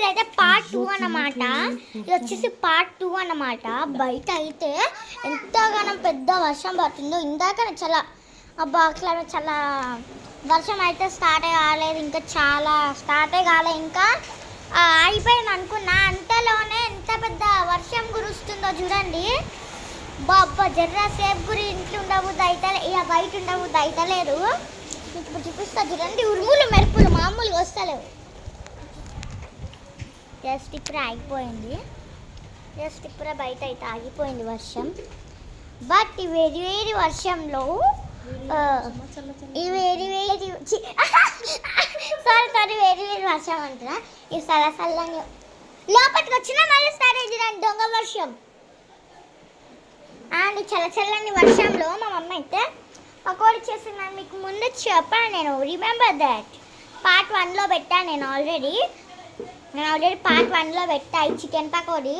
అయితే పార్ట్ 2 అన్నమాట. ఇది వచ్చేసి పార్ట్ 2 అన్నమాట. బయట అయితే ఎంతగానో పెద్ద వర్షం పడుతుందో. ఇందాక చాలా క్లైమేట్ చాలా వర్షం అయితే స్టార్టే కాలేదు, ఇంకా చాలా స్టార్టే కాలే, ఇంకా అయిపోయింది అనుకున్నా. అంతలోనే ఎంత పెద్ద వర్షం కురుస్తుందో చూడండి. బాబా జర్రా సేపు గురి ఇంట్లో ఉండబుద్ది అయితే, ఇక బయట ఉండబుద్ది అయితే లేదు. ఇప్పుడు చూపిస్తా చూడండి. ఉరుములు మెరుపులు మామూలుగా వస్తలేవు. జస్ట్ ఇప్పుడు ఆగిపోయింది. జస్ట్ ఇప్పుడు బయట అయితే ఆగిపోయింది వర్షం. బట్ ఈ వేడి వేడి వర్షంలో ఈ వేడి వేడి సారీ వేడి వేడి వర్షం అంటున్నా. ఈ సలసల్లని లోపలికి వచ్చినా మళ్ళీ స్టార్ట్ అయింది దొంగ వర్షం. అండ్ చల్లచల్లని వర్షంలో మా మమ్మీ అయితే పకోడీ చేస్తున్నాను. మీకు ముందు చెప్పాను నేను, రిమెంబర్ దట్. పార్ట్ 1లో పెట్టాను నేను ఆల్రెడీ పార్ట్ 1లో పెట్టా ఈ చికెన్ పకోడీ.